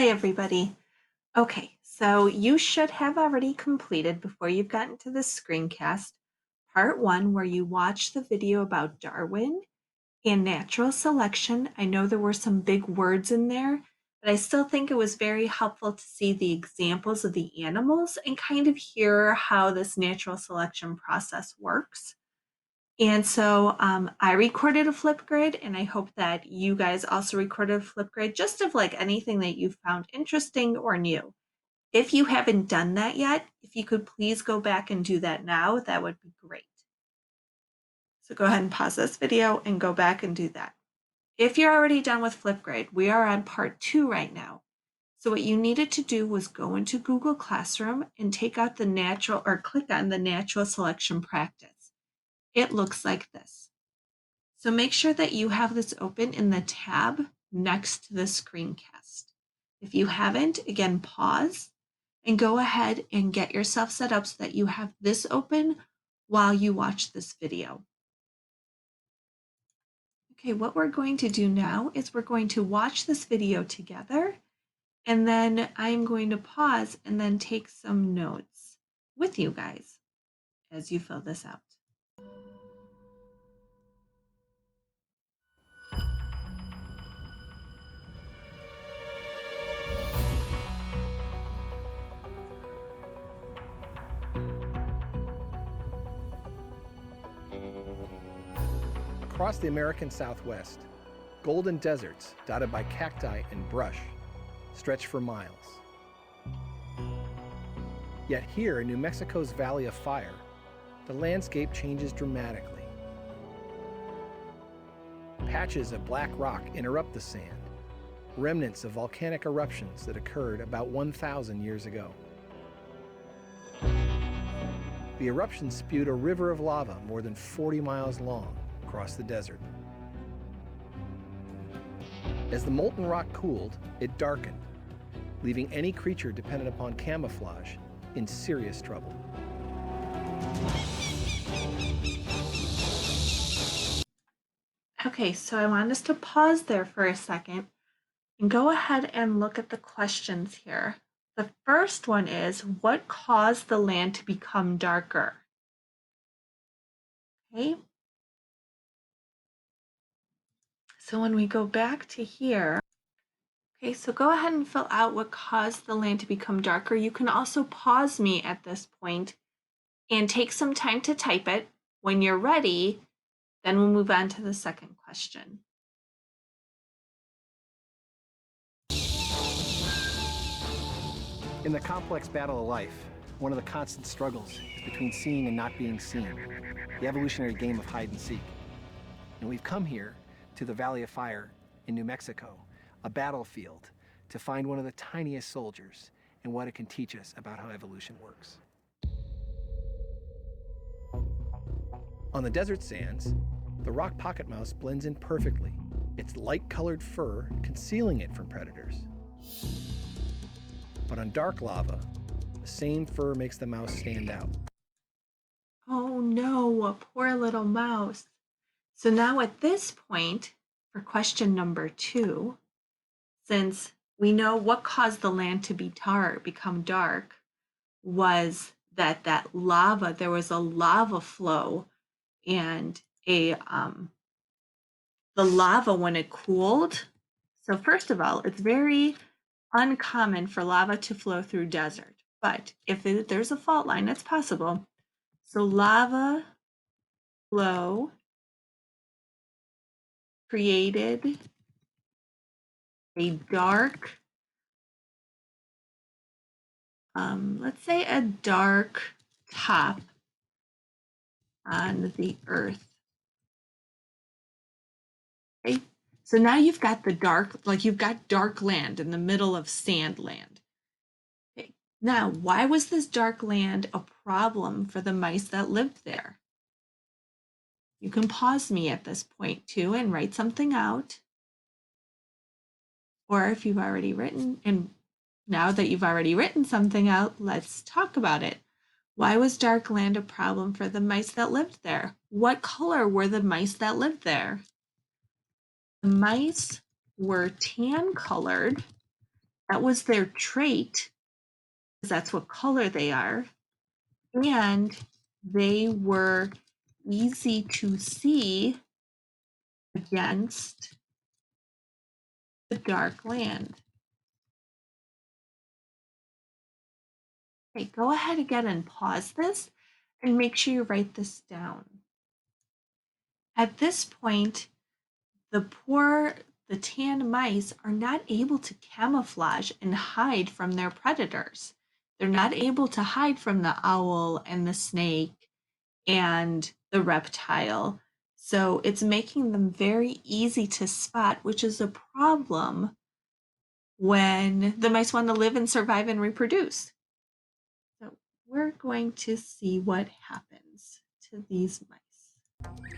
Hi, everybody. Okay, so you should have already completed before you've gotten to the screencast, part one, where you watch the video about Darwin and natural selection. I know there were some big words in there, but I still think it was very helpful to see the examples of the animals and kind of hear how this natural selection process works. And so I recorded a flip grid, and I hope that you guys also recorded a flip grid just of like anything that you found interesting or new. If you haven't done that yet, if you could please go back and do that now, that would be great. So go ahead and pause this video and go back and do that. If you're already done with Flipgrid, we are on part 2 right now. So what you needed to do was go into Google Classroom and take out the natural or click on the natural selection practice. It looks like this. So make sure that you have this open in the tab next to the screencast. If you haven't, again, pause and go ahead and get yourself set up so that you have this open while you watch this video. Okay, what we're going to do now is we're going to watch this video together, and then I'm going to pause and then take some notes with you guys as you fill this out. Across the American Southwest, golden deserts dotted by cacti and brush stretch for miles. Yet here in New Mexico's Valley of Fire, the landscape changes dramatically. Patches of black rock interrupt the sand, remnants of volcanic eruptions that occurred about 1,000 years ago. The eruption spewed a river of lava more than 40 miles long across the desert. As the molten rock cooled, it darkened, leaving any creature dependent upon camouflage in serious trouble. Okay, so I want us to pause there for a second and go ahead and look at the questions here. The first one is, what caused the land to become darker? Okay. So when we go back to here, okay, so go ahead and fill out what caused the land to become darker. You can also pause me at this point and take some time to type it. When you're ready, then we'll move on to the second question. In the complex battle of life, one of the constant struggles is between seeing and not being seen, the evolutionary game of hide and seek. And we've come here to the Valley of Fire in New Mexico, a battlefield, to find one of the tiniest soldiers and what it can teach us about how evolution works. On the desert sands, the rock pocket mouse blends in perfectly, its light-colored fur concealing it from predators. But on dark lava, the same fur makes the mouse stand out. Oh no, a poor little mouse. So now at this point, for question number 2, since we know what caused the land to become dark was that lava, there was a lava flow, and the lava, when it cooled. So first of all, it's very uncommon for lava to flow through desert, but if there's a fault line, it's possible. So lava flow created a dark, let's say a dark top on the earth. Okay, so now you've got the dark, like you've got dark land in the middle of sand land. Okay, now why was this dark land a problem for the mice that lived there? You can pause me at this point too and write something out. Or if you've already written, and now that you've already written something out, let's talk about it. Why was dark land a problem for the mice that lived there? What color were the mice that lived there? The mice were tan colored, That was their trait, because that's what color they are. And they were easy to see against the dark land. Okay, go ahead again and pause this and make sure you write this down. At this point, the tan mice are not able to camouflage and hide from their predators. They're not able to hide from the owl and the snake and the reptile. So it's making them very easy to spot, which is a problem when the mice want to live and survive and reproduce. So we're going to see what happens to these mice.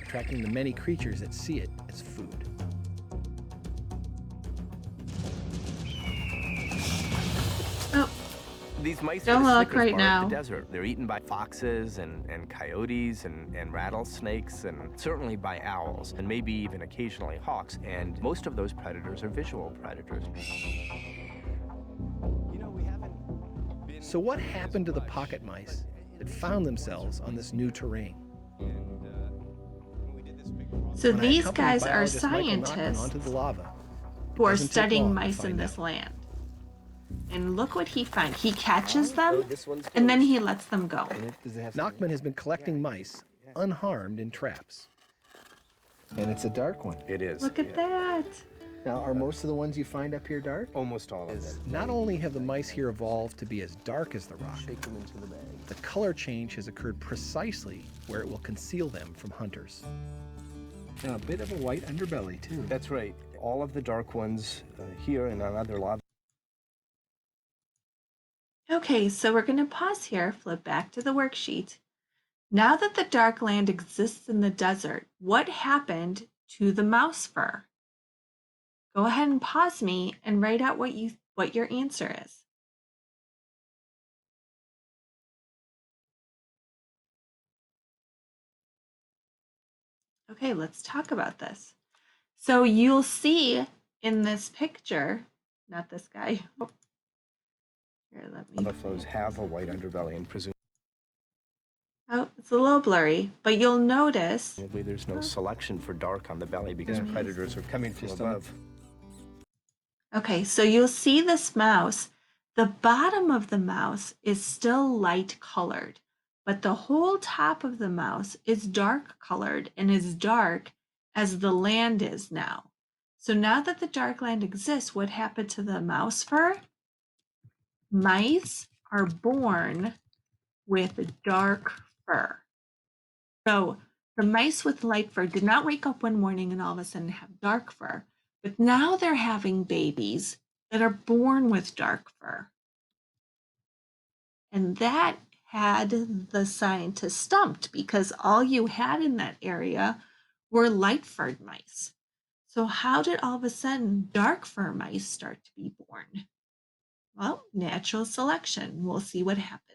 attracting the many creatures that see it as food. Oh, These mice don't are the look Snickers right bar now. of the desert. They're eaten by foxes and coyotes and rattlesnakes and certainly by owls and maybe even occasionally hawks. And most of those predators are visual predators. So what happened to the pocket mice that found themselves on this new terrain? So When I these accompanied guys are biologist Michael Nachman scientists onto the lava, who are doesn't take studying long to mice in find this out. land. And look what he finds. He catches them this one's and then he lets them go. Nachman has been collecting mice unharmed in traps. And it's a dark one. It is. Look at that. Now, are most of the ones you find up here dark? Almost all of them. Not only have the mice here evolved to be as dark as the rock, the color change has occurred precisely where it will conceal them from hunters. And a bit of a white underbelly, too. That's right. All of the dark ones here and on other lava. Okay, so we're going to pause here, flip back to the worksheet. Now that the dark land exists in the desert, what happened to the mouse fur? Go ahead and pause me and write out what your answer is. Okay, let's talk about this. So you'll see in this picture, not this guy. Oh, here, let me. Lava flows have a white underbelly and presumably Oh, it's a little blurry, but you'll notice. there's no selection for dark on the belly because Yeah. predators are coming from Just above. Okay, so you'll see this mouse. The bottom of the mouse is still light colored, but the whole top of the mouse is dark colored and as dark as the land is now. So now that the dark land exists, what happened to the mouse fur? Mice are born with dark fur. So the mice with light fur did not wake up one morning and all of a sudden have dark fur, but now they're having babies that are born with dark fur. And that had the scientists stumped because all you had in that area were light furred mice. So, how did all of a sudden dark fur mice start to be born? Well, natural selection. We'll see what happens.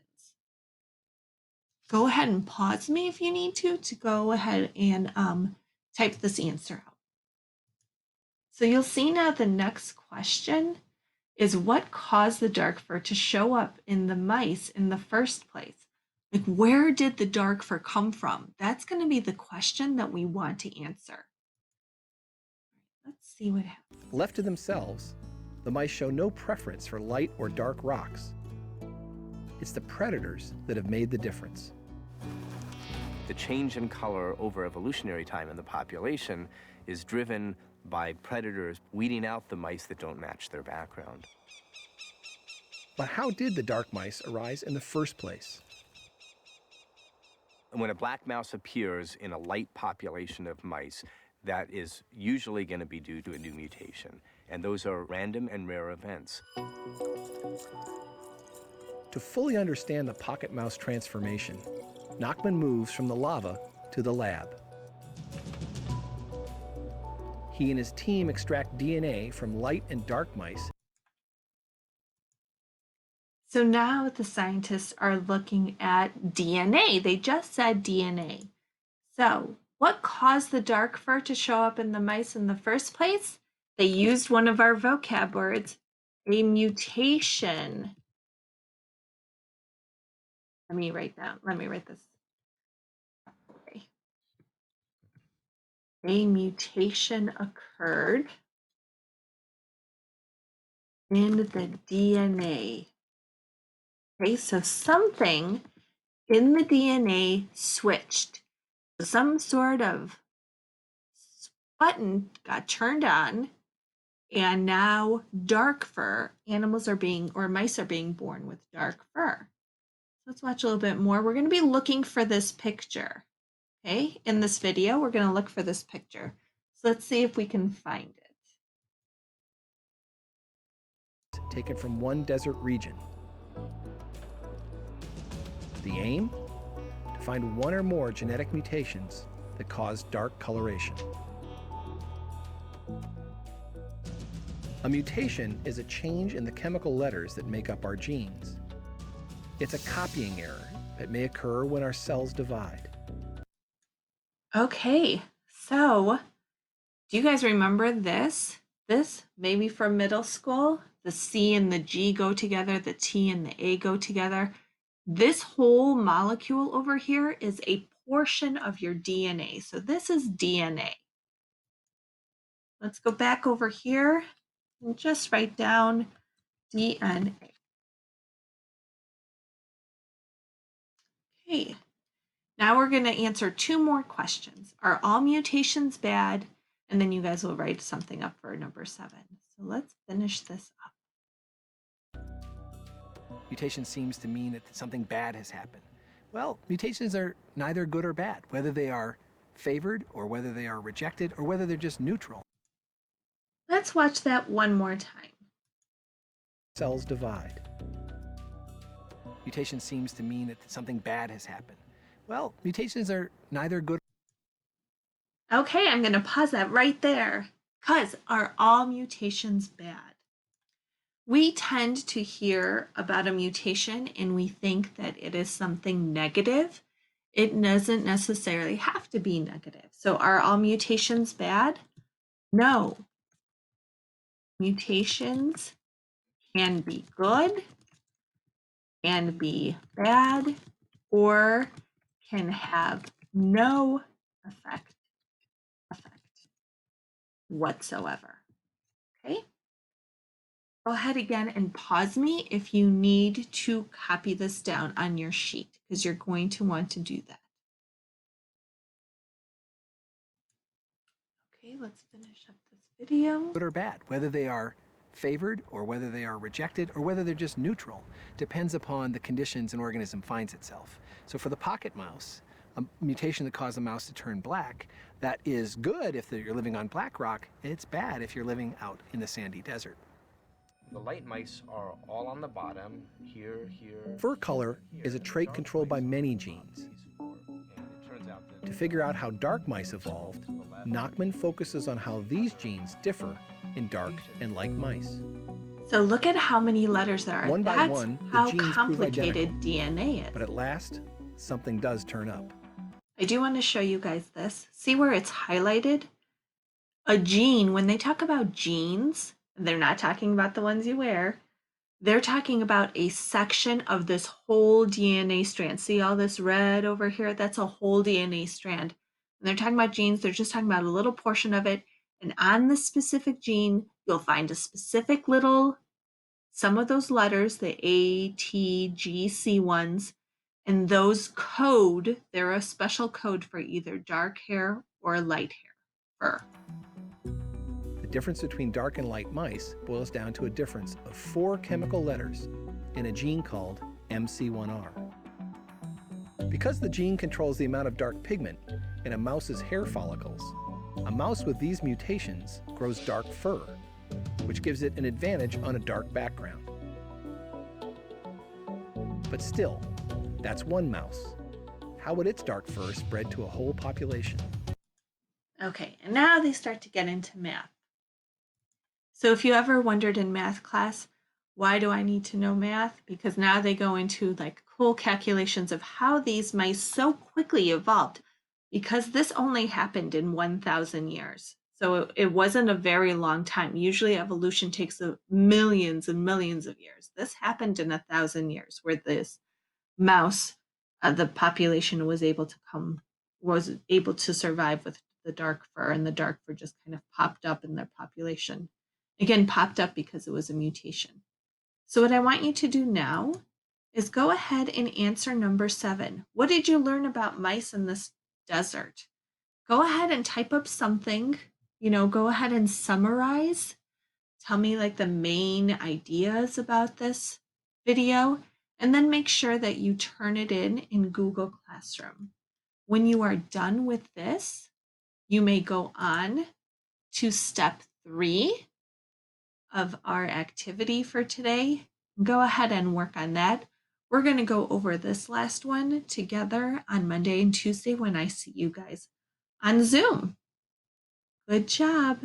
Go ahead and pause me if you need to go ahead and type this answer out. So you'll see now the next question is what caused the dark fur to show up in the mice in the first place? Like, where did the dark fur come from? That's going to be the question that we want to answer. Let's see what happens. Left to themselves, the mice show no preference for light or dark rocks. It's the predators that have made the difference. The change in color over evolutionary time in the population is driven by predators weeding out the mice that don't match their background. But how did the dark mice arise in the first place? When a black mouse appears in a light population of mice, that is usually going to be due to a new mutation. And those are random and rare events. To fully understand the pocket mouse transformation, Nachman moves from the lava to the lab. He and his team extract DNA from light and dark mice. So now the scientists are looking at DNA. They just said DNA. So, what caused the dark fur to show up in the mice in the first place? They used one of our vocab words, A mutation. Let me write this. Okay. A mutation occurred in the DNA. Okay, so something in the DNA switched. Some sort of button got turned on, and now dark fur animals are being, or mice are being born with dark fur. Let's watch a little bit more. We're going to be looking for this picture. Okay, in this video, we're going to look for this picture. So let's see if we can find it. Taken from one desert region. The aim? To find one or more genetic mutations that cause dark coloration. A mutation is a change in the chemical letters that make up our genes. It's a copying error that may occur when our cells divide. Okay, so do you guys remember this? This, maybe from middle school, the C and the G go together, the T and the A go together. This whole molecule over here is a portion of your DNA. So this is DNA. Let's go back over here and just write down DNA. Okay, now we're going to answer two more questions. Are all mutations bad? And then you guys will write something up for number 7. So let's finish this up. Mutation seems to mean that something bad has happened. Well, mutations are neither good or bad, whether they are favored or whether they are rejected or whether they're just neutral. Let's watch that one more time. Cells divide. Mutation seems to mean that something bad has happened. Well, mutations are neither good. Okay, I'm going to pause that right there. Because are all mutations bad? We tend to hear about a mutation and we think that it is something negative. It doesn't necessarily have to be negative. So are all mutations bad? No. Mutations can be good, can be bad, or can have no effect whatsoever. Okay? Go ahead again and pause me if you need to copy this down on your sheet, because you're going to want to do that. Okay, let's finish up this video. Good or bad, whether they are favored or whether they are rejected or whether they're just neutral, depends upon the conditions an organism finds itself. So for the pocket mouse, a mutation that caused the mouse to turn black, that is good if you're living on black rock, it's bad if you're living out in the sandy desert. The light mice are all on the bottom, here. Fur color is a trait controlled by many genes. To figure out how dark mice evolved, Nachman focuses on how these genes differ in dark and light mice. So look at how many letters there are. One by That's one, the how genes prove complicated identical. DNA is. But at last, something does turn up. I do want to show you guys this. See where it's highlighted? A gene, when they talk about genes, they're not talking about the ones you wear. They're talking about a section of this whole DNA strand. See all this red over here? That's a whole DNA strand. When they're talking about genes, they're just talking about a little portion of it. And on the specific gene, you'll find a specific little, some of those letters, the A, T, G, C ones, and those code, they're a special code for either dark hair or light hair, fur. The difference between dark and light mice boils down to a difference of 4 chemical letters in a gene called MC1R. Because the gene controls the amount of dark pigment in a mouse's hair follicles, a mouse with these mutations grows dark fur, which gives it an advantage on a dark background. But still, that's one mouse. How would its dark fur spread to a whole population? Okay, and now they start to get into math. So if you ever wondered in math class, why do I need to know math? Because now they go into like cool calculations of how these mice so quickly evolved, because this only happened in 1,000 years. So it wasn't a very long time. Usually evolution takes millions and millions of years. This happened in 1,000 years, where this mouse, the population was able to survive with the dark fur, and the dark fur just kind of popped up in their population. Again, popped up because it was a mutation. So what I want you to do now is go ahead and answer number 7. What did you learn about mice in this desert? Go ahead and type up something, go ahead and summarize. Tell me like the main ideas about this video, and then make sure that you turn it in Google Classroom. When you are done with this, you may go on to step 3 of our activity for today. Go ahead and work on that. We're going to go over this last one together on Monday and Tuesday when I see you guys on Zoom. Good job.